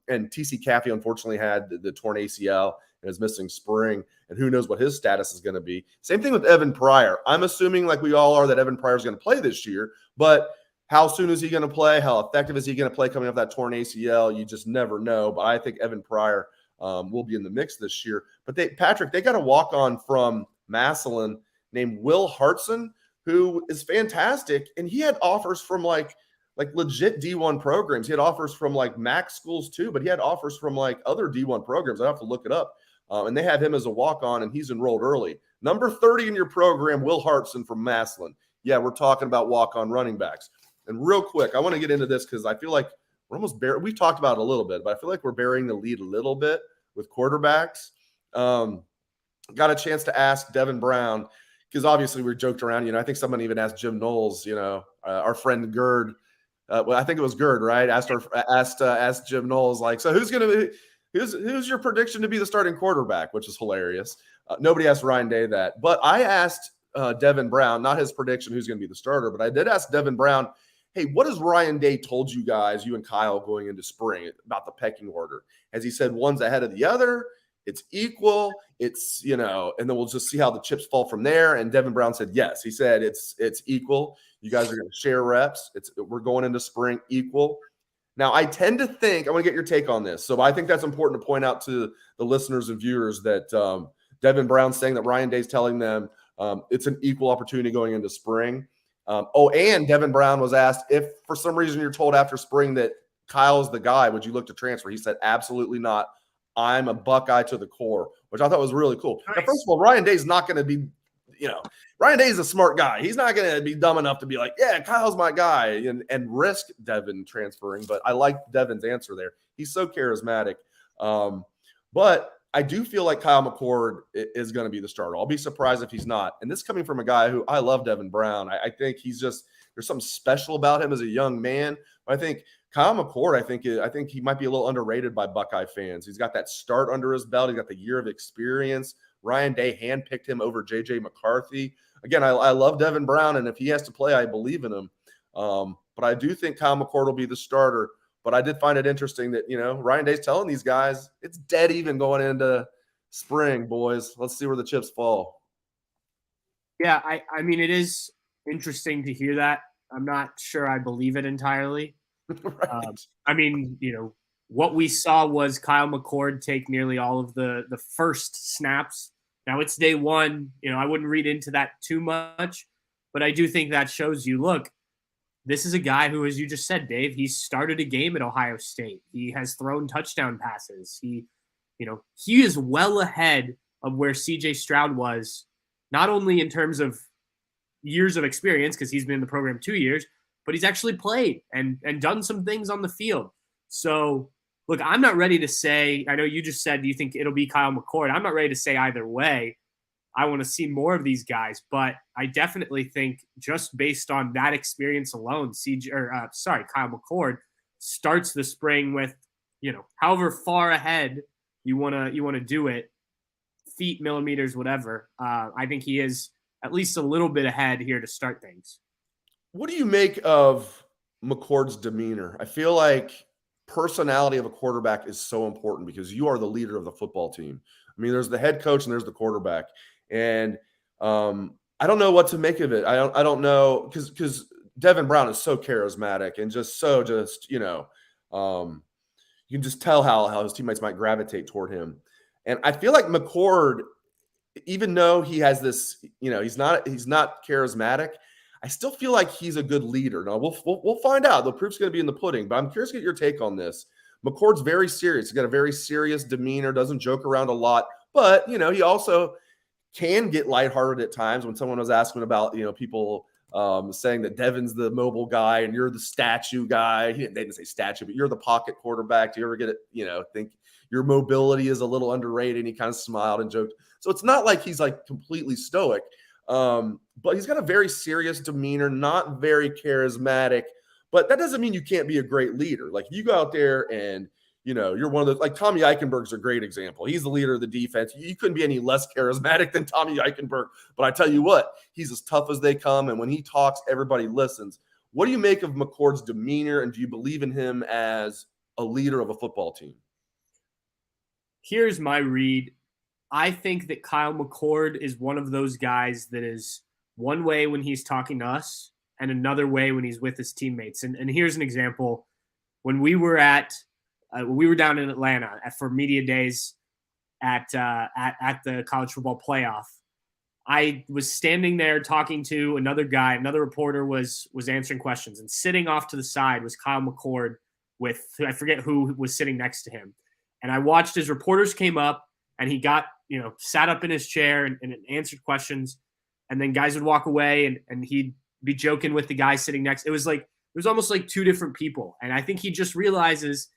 and TC Caffey unfortunately had the torn ACL and is missing spring, and who knows what his status is going to be. Same thing with Evan Pryor. I'm assuming, like we all are, that Evan Pryor is going to play this year, but how soon is he going to play? How effective is he going to play coming off that torn ACL? You just never know. But I think Evan Pryor will be in the mix this year. But they got a walk-on from Massillon named Will Hartson, who is fantastic. And he had offers from like legit D1 programs. He had offers from MAC schools too, but he had offers from other D1 programs. I have to look it up. And they had him as a walk-on, and he's enrolled early. Number 30 in your program, Will Hartson from Massillon. Yeah, we're talking about walk-on running backs. And real quick, I want to get into this because I feel like we're almost we've talked about it a little bit, but I feel like we're burying the lead a little bit with quarterbacks. Got a chance to ask Devin Brown because obviously we joked around. I think someone even asked Jim Knowles, our friend Gerd. Well, I think it was Gerd, right? Asked Jim Knowles, so who's your prediction to be the starting quarterback, which is hilarious. Nobody asked Ryan Day that, but I asked Devin Brown, not his prediction who's going to be the starter, but I did ask Devin Brown, hey, what has Ryan Day told you guys, you and Kyle, going into spring about the pecking order? Has he said one's ahead of the other? It's equal. It's, and then we'll just see how the chips fall from there. And Devin Brown said, yes. He said it's equal. You guys are going to share reps. We're going into spring equal. Now, I tend to think, I want to get your take on this. So I think that's important to point out to the listeners and viewers that Devin Brown's saying that Ryan Day's telling them it's an equal opportunity going into spring. And Devin Brown was asked if for some reason you're told after spring that Kyle's the guy, would you look to transfer? He said, absolutely not. I'm a Buckeye to the core, which I thought was really cool. Nice. Now, first of all, Ryan Day's not going to be, Ryan Day's a smart guy. He's not going to be dumb enough to be like, yeah, Kyle's my guy and risk Devin transferring. But I like Devin's answer there. He's so charismatic. But I do feel like Kyle McCord is going to be the starter. I'll be surprised if he's not. And this coming from a guy who I love, Devin Brown. I think he's just there's something special about him as a young man. But I think Kyle McCord, I think he might be a little underrated by Buckeye fans. He's got that start under his belt. He's got the year of experience. Ryan Day handpicked him over J.J. McCarthy. Again, I love Devin Brown, and if he has to play, I believe in him. But I do think Kyle McCord will be the starter. But I did find it interesting that, Ryan Day's telling these guys it's dead even going into spring, boys. Let's see where the chips fall. Yeah, I mean, it is interesting to hear that. I'm not sure I believe it entirely. Right. I mean, what we saw was Kyle McCord take nearly all of the first snaps. Now it's day one. I wouldn't read into that too much, but I do think that shows you, look, this is a guy who, as you just said, Dave, he started a game at Ohio State. He has thrown touchdown passes. He is well ahead of where CJ Stroud was, not only in terms of years of experience, because he's been in the program 2 years, but he's actually played and done some things on the field. So, look, I'm not ready to say, I know you just said you think it'll be Kyle McCord. I'm not ready to say either way. I want to see more of these guys, but I definitely think just based on that experience alone, Kyle McCord starts the spring with, however far ahead you want to do it, feet, millimeters, whatever. I think he is at least a little bit ahead here to start things. What do you make of McCord's demeanor? I feel like personality of a quarterback is so important because you are the leader of the football team. I mean, there's the head coach and there's the quarterback. And I don't know what to make of it. I don't know because Devin Brown is so charismatic and you can just tell how his teammates might gravitate toward him. And I feel like McCord, even though he has this, he's not charismatic, I still feel like he's a good leader. Now we'll find out. The proof's going to be in the pudding. But I'm curious to get your take on this. McCord's very serious. He's got a very serious demeanor. Doesn't joke around a lot. But he also can get lighthearted at times. When someone was asking about people saying that Devin's the mobile guy and you're the statue guy. They didn't say statue, but you're the pocket quarterback. Do you ever get it? Think your mobility is a little underrated? And he kind of smiled and joked. So it's not like he's like completely stoic. But he's got a very serious demeanor, not very charismatic, but that doesn't mean you can't be a great leader. Like if you go out there and, you're one of those, like Tommy Eichenberg's a great example. He's the leader of the defense. You couldn't be any less charismatic than Tommy Eichenberg, but I tell you what, he's as tough as they come. And when he talks, everybody listens. What do you make of McCord's demeanor? And do you believe in him as a leader of a football team? Here's my read. I think that Kyle McCord is one of those guys that is one way when he's talking to us and another way when he's with his teammates. And here's an example. When we were down in Atlanta for media days at the college football playoff, I was standing there talking to another guy. Another reporter was answering questions, and sitting off to the side was Kyle McCord with, I forget who was sitting next to him. And I watched as reporters came up and he got, sat up in his chair and answered questions. And then guys would walk away and he'd be joking with the guy sitting next. It was almost like two different people. And I think he just realizes,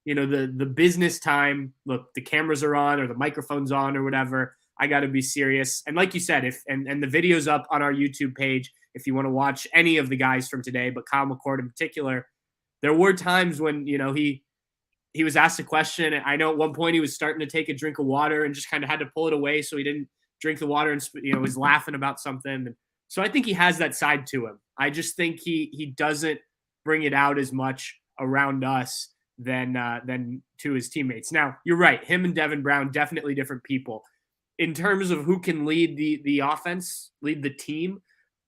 the business time, look, the cameras are on or the microphone's on or whatever. I got to be serious. And like you said, and the video's up on our YouTube page if you want to watch any of the guys from today, but Kyle McCord in particular, there were times when, he was asked a question. And I know at one point he was starting to take a drink of water and just kind of had to pull it away so he didn't drink the water and, was laughing about something. And so I think he has that side to him. I just think he doesn't bring it out as much around us than to his teammates. Now, you're right. Him and Devin Brown, definitely different people. In terms of who can lead the offense, lead the team,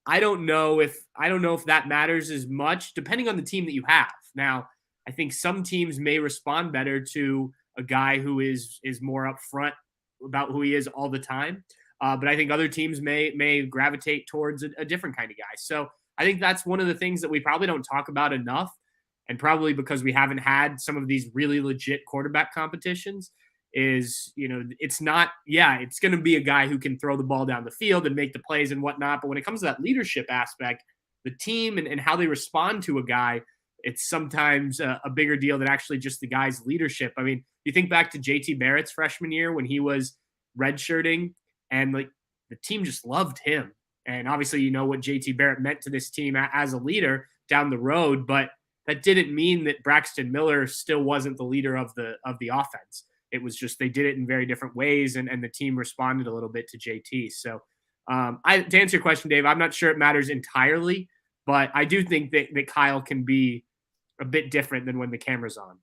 I don't know if that matters as much, depending on the team that you have. Now, I think some teams may respond better to a guy who is more upfront about who he is all the time. But I think other teams may gravitate towards a different kind of guy. So I think that's one of the things that we probably don't talk about enough. And probably because we haven't had some of these really legit quarterback competitions is, it's not, it's going to be a guy who can throw the ball down the field and make the plays and whatnot. But when it comes to that leadership aspect, the team and how they respond to a guy, it's sometimes a bigger deal than actually just the guy's leadership. I mean, you think back to JT Barrett's freshman year when he was redshirting and like the team just loved him. And obviously, what JT Barrett meant to this team as a leader down the road, but that didn't mean that Braxton Miller still wasn't the leader of the offense. It was just they did it in very different ways, and the team responded a little bit to JT. So to answer your question, Dave, I'm not sure it matters entirely, but I do think that Kyle can be a bit different than when the camera's on.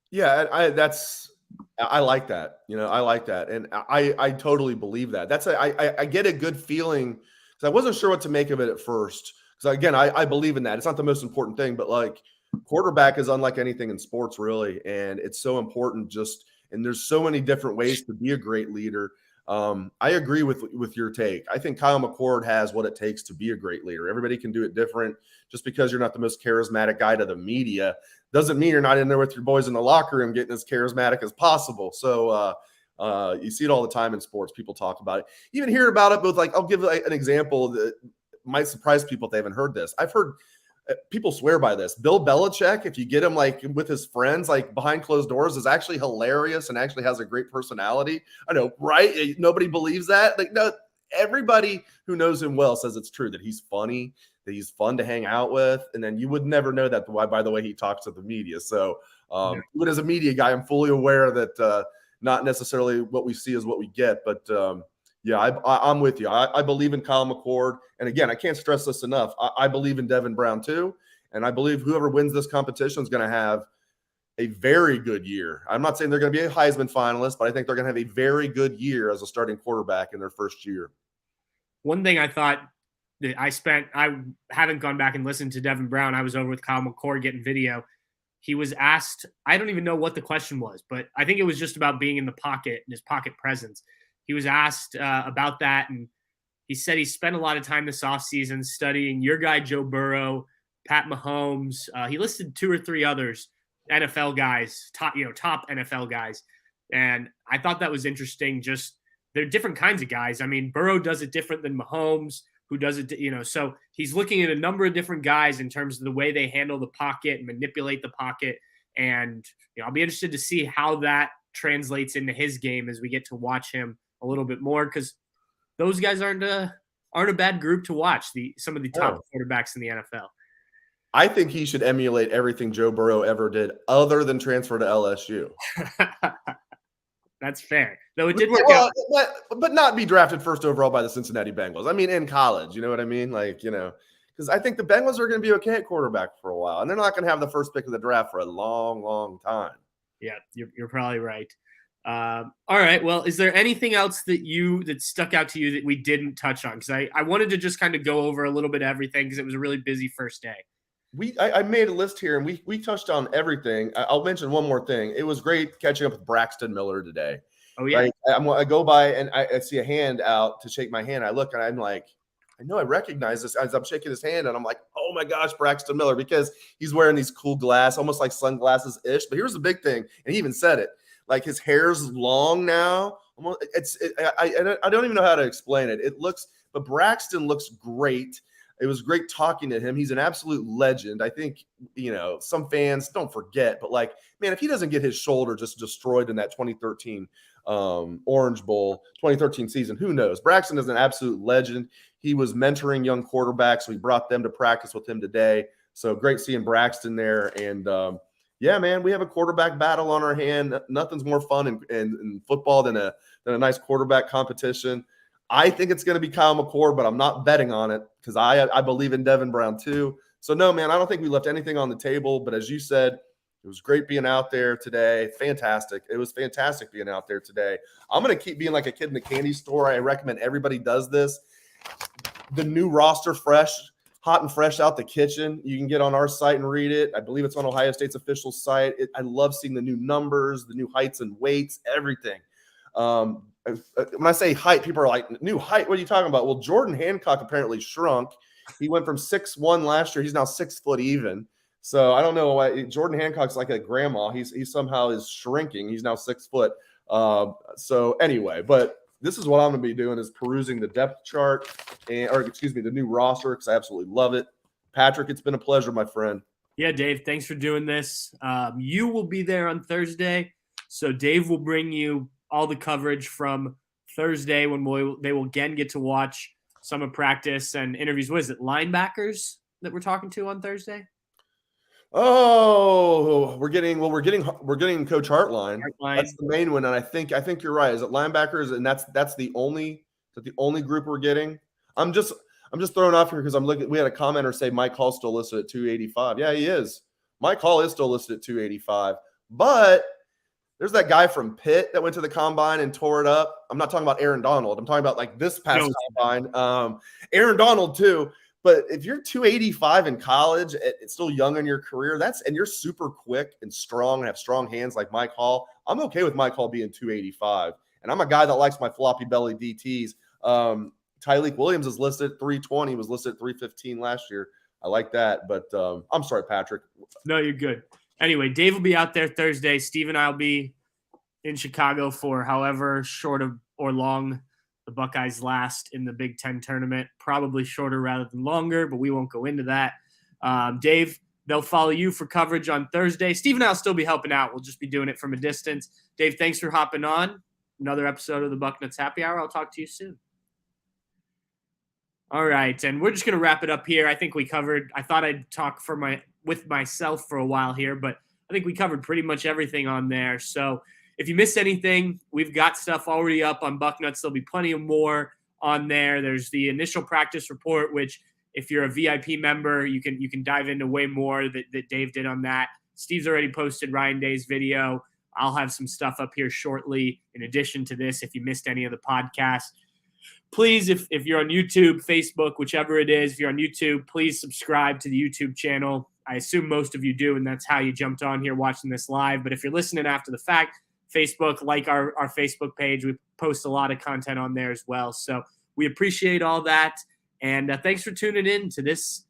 Yeah, I like that. I like that. And I totally believe that. I get a good feeling because I wasn't sure what to make of it at first. Because again, I believe in that. It's not the most important thing, but like quarterback is unlike anything in sports really. And it's so important and there's so many different ways to be a great leader. I agree with your take. I think Kyle McCord has what it takes to be a great leader. Everybody can do it different. Just because you're not the most charismatic guy to the media doesn't mean you're not in there with your boys in the locker room getting as charismatic as possible. So you see it all the time in sports. People talk about it. You even hear about it, but like, I'll give an example that might surprise people if they haven't heard this. I've heard people swear by this. Bill Belichick, if you get him like with his friends, like behind closed doors, is actually hilarious and actually has a great personality. I know, right? Nobody believes that. Like, no, everybody who knows him well says it's true, that he's funny, that he's fun to hang out with. And then you would never know that by the way he talks to the media. So even as a media guy, I'm fully aware that not necessarily what we see is what we get, but yeah, I'm with you. I believe in Kyle McCord. And again, I can't stress this enough. I believe in Devin Brown too. And I believe whoever wins this competition is going to have a very good year. I'm not saying they're going to be a Heisman finalist, but I think they're going to have a very good year as a starting quarterback in their first year. One thing I thought that I haven't gone back and listened to Devin Brown. I was over with Kyle McCord getting video. He was asked, I don't even know what the question was, but I think it was just about being in the pocket and his pocket presence. He was asked about that, and he said he spent a lot of time this offseason studying your guy Joe Burrow, Pat Mahomes. He listed 2 or 3 others, NFL guys, top NFL guys. And I thought that was interesting. Just they're different kinds of guys. I mean, Burrow does it different than Mahomes, who does it, so he's looking at a number of different guys in terms of the way they handle the pocket and manipulate the pocket. And I'll be interested to see how that translates into his game as we get to watch him a little bit more, because those guys aren't a bad group to watch. Some of the top quarterbacks in the NFL. I think he should emulate everything Joe Burrow ever did, other than transfer to LSU. That's fair, though it did work out. But not be drafted first overall by the Cincinnati Bengals. I mean, in college, you know what I mean? Like, because I think the Bengals are going to be okay at quarterback for a while, and they're not going to have the first pick of the draft for a long, long time. Yeah, you're probably right. All right. Well, is there anything else that stuck out to you that we didn't touch on? Because I wanted to just kind of go over a little bit of everything because it was a really busy first day. I made a list here, and we touched on everything. I'll mention one more thing. It was great catching up with Braxton Miller today. Oh, yeah. I go by, and I see a hand out to shake my hand. I look, and I'm like, I know I recognize this as I'm shaking his hand, and I'm like, oh, my gosh, Braxton Miller, because he's wearing these cool glasses, almost like sunglasses-ish. But here's the big thing, and he even said it. Like, his hair's long now. I don't even know how to explain it. But Braxton looks great. It was great talking to him. He's an absolute legend. I think, some fans don't forget, but like, man, if he doesn't get his shoulder just destroyed in that 2013 Orange Bowl, 2013 season, who knows? Braxton is an absolute legend. He was mentoring young quarterbacks, so he brought them to practice with him today. So great seeing Braxton there. And, yeah, man, we have a quarterback battle on our hand. Nothing's more fun in football than a nice quarterback competition. I think it's going to be Kyle McCord, but I'm not betting on it because I believe in Devin Brown too. So, no, man, I don't think we left anything on the table. But as you said, it was great being out there today. Fantastic. It was fantastic being out there today. I'm going to keep being like a kid in the candy store. I recommend everybody does this. The new roster hot and fresh out the kitchen. You can get on our site and read it. I believe it's on Ohio State's official site. I love seeing the new numbers, the new heights and weights, everything. When I say height, people are like, new height? What are you talking about? Well, Jordan Hancock apparently shrunk. He went from 6'1" last year. He's now 6 foot even. So I don't know why Jordan Hancock's like a grandma. He somehow is shrinking. He's now 6 foot. So anyway, but this is what I'm going to be doing is perusing the depth chart the new roster because I absolutely love it. Patrick, it's been a pleasure, my friend. Yeah, Dave, thanks for doing this. You will be there on Thursday. So Dave will bring you all the coverage from Thursday when they will again get to watch some of practice and interviews. What is it, linebackers that we're talking to on Thursday? Oh, we're getting Coach Hartline. That's the main one, and I think you're right. Is it linebackers? And that's the only group we're getting. I'm just thrown off here because I'm looking. We had a commenter say Mike Hall still listed at 285. Yeah, he is. Mike Hall is still listed at 285, but there's that guy from Pitt that went to the combine and tore it up. I'm not talking about Aaron Donald. I'm talking about like this past combine. Aaron Donald too. But if you're 285 in college, it's still young in your career, and you're super quick and strong and have strong hands like Mike Hall, I'm okay with Mike Hall being 285. And I'm a guy that likes my floppy belly DTs. Tyleek Williams is listed at 320, was listed at 315 last year. I like that, but I'm sorry, Patrick. No, you're good. Anyway, Dave will be out there Thursday. Steve and I will be in Chicago for however short of or long the Buckeyes last in the Big Ten tournament. Probably shorter rather than longer, but we won't go into that. Dave, they'll follow you for coverage on Thursday. Steve and I will still be helping out. We'll just be doing it from a distance. Dave, thanks for hopping on. Another episode of the Bucknuts Happy Hour. I'll talk to you soon. All right, and we're just going to wrap it up here. I think we covered – I thought I'd talk with myself for a while here, but I think we covered pretty much everything on there. So if you missed anything, we've got stuff already up on Bucknuts. There'll be plenty of more on there. There's the initial practice report, which if you're a VIP member, you can dive into way more that Dave did on that. Steve's already posted Ryan Day's video. I'll have some stuff up here shortly in addition to this if you missed any of the podcasts. Please, if you're on YouTube, Facebook, whichever it is, if you're on YouTube, please subscribe to the YouTube channel. I assume most of you do, and that's how you jumped on here watching this live. But if you're listening after the fact, Facebook, like our Facebook page. We post a lot of content on there as well. So we appreciate all that. And thanks for tuning in to this,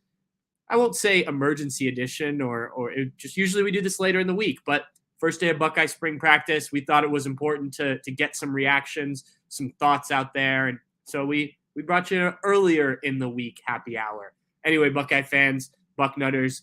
I won't say emergency edition or just usually we do this later in the week, but first day of Buckeye spring practice, we thought it was important to get some reactions, some thoughts out there. And so we brought you earlier in the week happy hour. Anyway, Buckeye fans, Bucknutters,